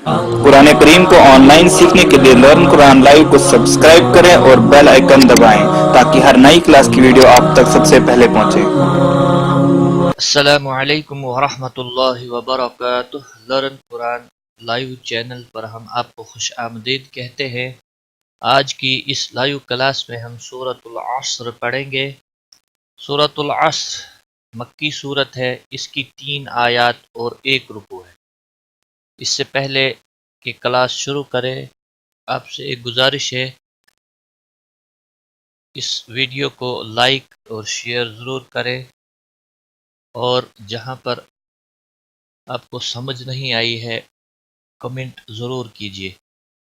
قرآن کریم کو on line سیکھنے کے لیے لرن قرآن لائیو کو سبسکرائب کریں اور بیل آئیکن دبائیں تاکہ ہر نئی کلاس کی ویڈیو آپ تک سب سے پہلے پہنچے۔ السلام علیکم ورحمۃ اللہ وبرکاتہ۔ لرن قرآن لائیو چینل پر ہم آپ کو خوش آمدید کہتے ہیں۔ آج کی اس لائیو کلاس میں ہم سورۃ العصر پڑھیں گے۔ سورۃ العصر مکی سورت ہے، اس کی 3 آیات اور 1 رکوع ہے۔ اس سے پہلے کہ کلاس شروع کرے، آپ سے ایک گزارش ہے، اس ویڈیو کو لائک اور شیئر ضرور کریں، اور جہاں پر آپ کو سمجھ نہیں آئی ہے کمنٹ ضرور کیجیے۔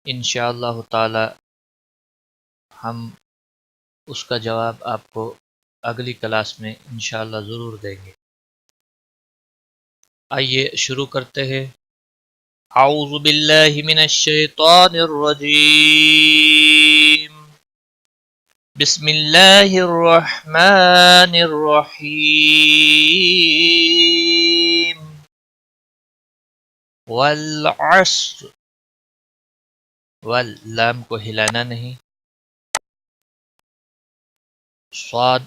انشاءاللہ تعالی ہم اس کا جواب آپ کو اگلی کلاس میں انشاءاللہ ضرور دیں گے۔ آئیے شروع کرتے ہیں۔ اعوذ باللہ من الشیطان الرجیم، بسم اللہ الرحمن الرحیم۔ والعصر، واللام کو ہلانا نہیں، صاد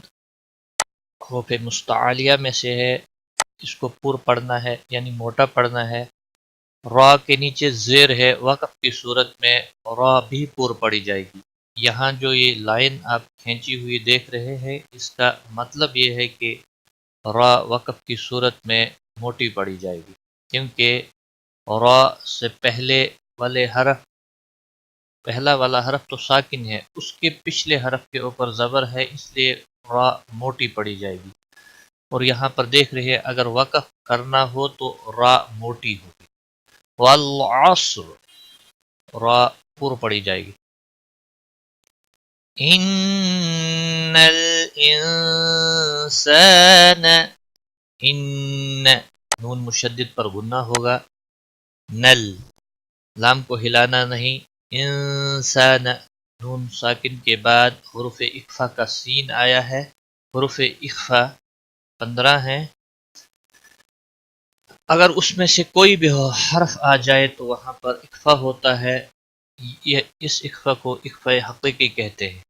حروف مستعلیہ میں سے ہے، اس کو پر پڑھنا ہے یعنی موٹا پڑھنا ہے۔ را کے نیچے زیر ہے، وقف کی صورت میں را بھی پر پڑھی جائے گی۔ یہاں جو یہ لائن آپ کھینچی ہوئی دیکھ رہے ہیں، اس کا مطلب یہ ہے کہ را وقف کی صورت میں موٹی پڑھی جائے گی، کیونکہ را سے پہلے پہلا والا حرف تو ساکن ہے، اس کے پچھلے حرف کے اوپر زبر ہے، اس لیے را موٹی پڑھی جائے گی۔ اور یہاں پر دیکھ رہے ہیں اگر وقف کرنا ہو تو را موٹی ہوگی۔ والعصر، را پر پڑھی جائے گی۔ ان الانسان، ان نون مشدد پر غنہ ہوگا، نل لام کو ہلانا نہیں، انسان نون ساکن کے بعد حروف اخفا کا سین آیا ہے۔ حروف اخفا 15 ہیں، اگر اس میں سے کوئی بھی حرف آ جائے تو وہاں پر اخفا ہوتا ہے۔ یہ اس اخفا کو اخفا حقیقی کہتے ہیں۔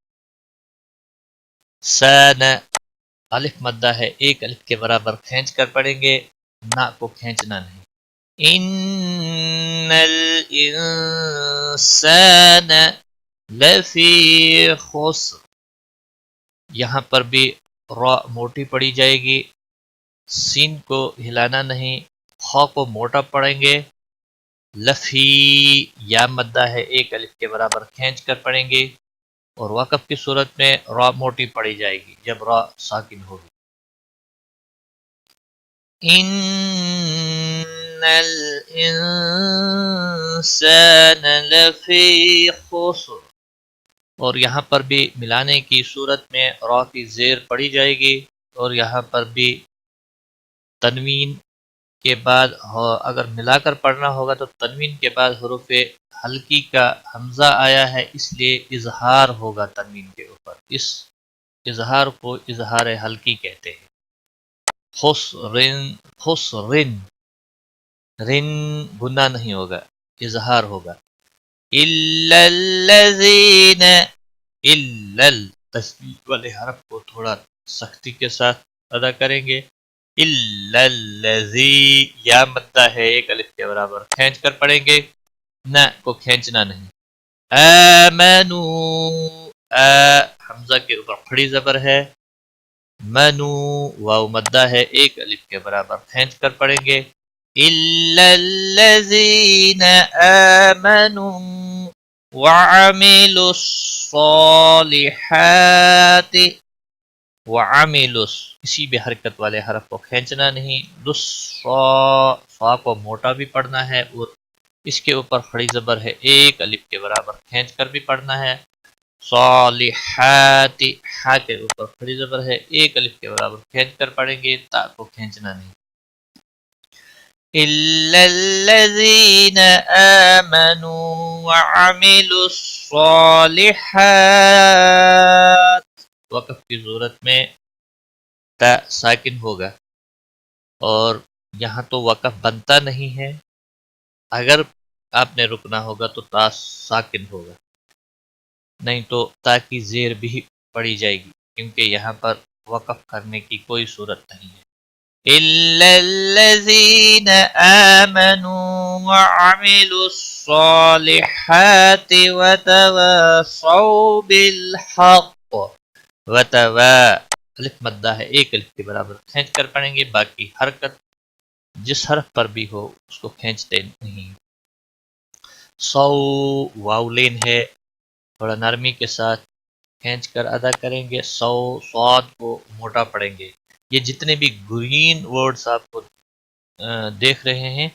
سان، الف مدہ ہے، 1 الف کے برابر کھینچ کر پڑھیں گے، نا کو کھینچنا نہیں۔ ان الانسان لفی خسر، یہاں پر بھی را موٹی پڑھی جائے گی، سین کو ہلانا نہیں، خا کو موٹا پڑھیں گے۔ لفی، یا مدہ ہے، 1 الف کے برابر کھینچ کر پڑھیں گے، اور وقف کی صورت میں را موٹی پڑھی جائے گی جب را ساکن ہوگی۔ ان الانسان لفی خسر، اور یہاں پر بھی ملانے کی صورت میں را کی زیر پڑھی جائے گی، اور یہاں پر بھی تنوین کے بعد اگر ملا کر پڑھنا ہوگا تو تنوین کے بعد حروف حلقی کا حمزہ آیا ہے، اس لیے اظہار ہوگا تنوین کے اوپر، اس اظہار کو اظہار حلقی کہتے ہیں۔ خسرن، خسرن، رن گناہ نہیں ہوگا، اظہار ہوگا۔ الا الذین، الا تشدید والے حرف کو تھوڑا سختی کے ساتھ ادا کریں گے۔ الا الذی، یا مدہ ہے، 1 الف کے برابر کھینچ کر پڑھیں گے، نہ کو کھینچنا نہیں۔ آمنو، حمزہ کے اوپر کھڑی زبر ہے، منو واو مدہ ہے، 1 الف کے برابر کھینچ کر پڑھیں گے۔ الا الذین آمنوا وعملوا الصالحات، وعملوا کسی بھی حرکت والے حرف کو کھینچنا نہیں۔ صا کو موٹا بھی پڑھنا ہے، اور اس کے اوپر کھڑی زبر ہے، 1 الف کے برابر کھینچ کر بھی پڑھنا ہے۔ صالحات، ہا کے اوپر کھڑی زبر ہے، 1 الف کے برابر کھینچ کر پڑھیں گے، تا کو کھینچنا نہیں۔ الا الذین آمنوا وعملوا الصالحات، وقف کی صورت میں تا ساکن ہوگا، اور یہاں تو وقف بنتا نہیں ہے، اگر آپ نے رکنا ہوگا تو تا ساکن ہوگا، نہیں تو تا کی زیر بھی پڑی جائے گی، کیونکہ یہاں پر وقف کرنے کی کوئی صورت نہیں ہے۔ إِلَّا الَّذِينَ آمَنُوا وَعَمِلُوا الصَّالِحَاتِ وَتَوَاصَوْا بِالْحَقِّ الف مدہ ہے، ایک الف کے برابر کھینچ کر پڑھیں گے، باقی حرکت جس حرف پر بھی ہو اس کو کھینچتے نہیں۔ سو واولین ہے، تھوڑا نرمی کے ساتھ کھینچ کر ادا کریں گے، سو صاد کو موٹا پڑھیں گے۔ یہ جتنے بھی گرین ورڈز آپ کو دیکھ رہے ہیں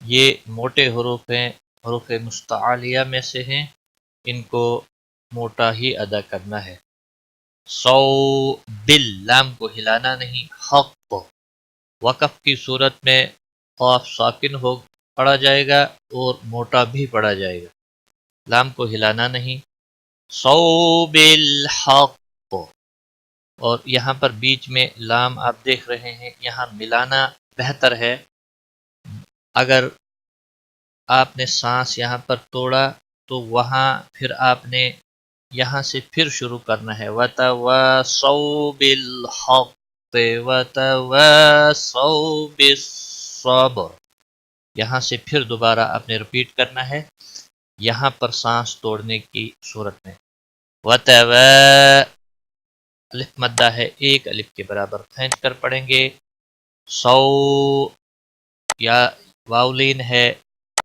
یہ موٹے حروف ہیں، حروف مستعلیہ میں سے ہیں، ان کو موٹا ہی ادا کرنا ہے۔ سو بل لام کو ہلانا نہیں، حق وقف کی صورت میں قاف ساکن ہو پڑھا جائے گا اور موٹا بھی پڑھا جائے گا، لام کو ہلانا نہیں۔ سو بالحق، اور یہاں پر بیچ میں لام آپ دیکھ رہے ہیں، یہاں ملانا بہتر ہے۔ اگر آپ نے سانس یہاں پر توڑا تو وہاں پھر آپ نے یہاں سے پھر شروع کرنا ہے، وَتَوَاصَوْا بِالْحَقِّ وَتَوَاصَوْا بِالصَّبْرِ، یہاں سے پھر دوبارہ آپ نے رپیٹ کرنا ہے یہاں پر سانس توڑنے کی صورت میں۔ الف مدہ ہے، ایک الف کے برابر کھینچ کر پڑھیں گے۔ سو یا واولین ہے،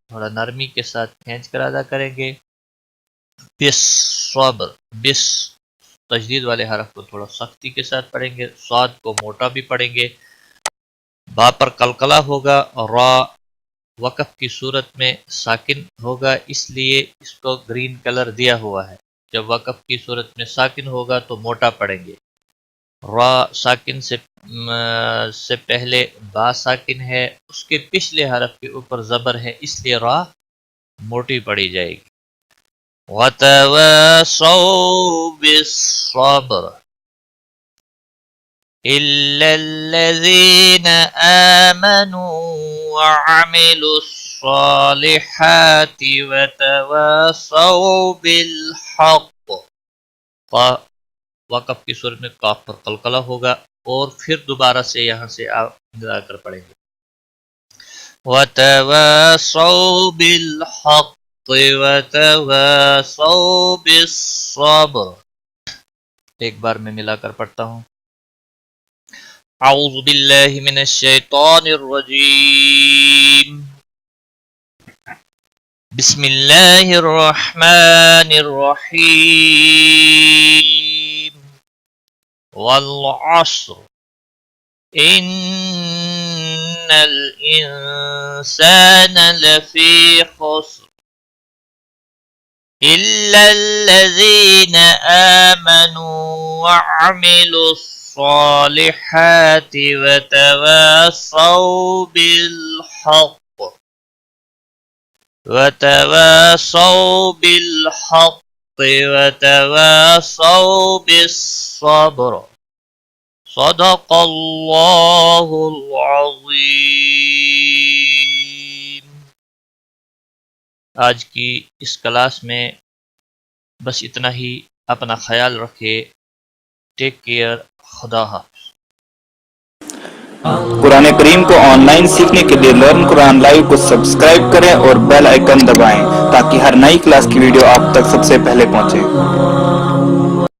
تھوڑا نرمی کے ساتھ کھینچ کر ادا کریں گے۔ بس صبر، بس تجدید والے حرف کو تھوڑا سختی کے ساتھ پڑھیں گے، صاد کو موٹا بھی پڑھیں گے، با پر قلقلہ ہوگا، اور را وقف کی صورت میں ساکن ہوگا، اس لیے اس کو گرین کلر دیا ہوا ہے۔ جب وقف کی صورت میں ساکن ہوگا تو موٹا پڑھیں گے۔ را ساکن سے پہلے با ساکن ہے، اس کے پچھلے حرف کے اوپر زبر ہے، اس لیے را موٹی پڑھی جائے گی۔ وَتَوَاصَوْا بِالصَّبْرِ إِلَّا الَّذِينَ آمَنُوا وَعَمِلُوا الصَّالِحَاتِ وَتَوَاصَوْا بِالْحَقِّ، وقف کی صورت میں کاف پر قلقلہ ہوگا، اور پھر دوبارہ سے یہاں سے آپ ملا کر پڑھیں گے۔ وَتَوَاصَوْا بِالْحَقِّ وَتَوَاصَوْا بِالصَّبْرِ، ایک بار میں ملا کر پڑھتا ہوں۔ اعوذ باللہ من الشیطان الرجیم، بسم اللہ الرحمن الرحیم، والعصر ان الانسان لفی خسر الا الذین آمنوا وعملوا الصالحات وتواصوا بالحق وتواصوا بالصبر، صدق اللہ العظیم۔ آج کی اس کلاس میں بس اتنا ہی، اپنا خیال رکھے، ٹیک کیئر، خدا حافظ۔ قرآن کریم کو آن لائن سیکھنے کے لیے لرن قرآن لائیو کو سبسکرائب کریں اور بیل آئیکن دبائیں تاکہ ہر نئی کلاس کی ویڈیو آپ تک سب سے پہلے پہنچے۔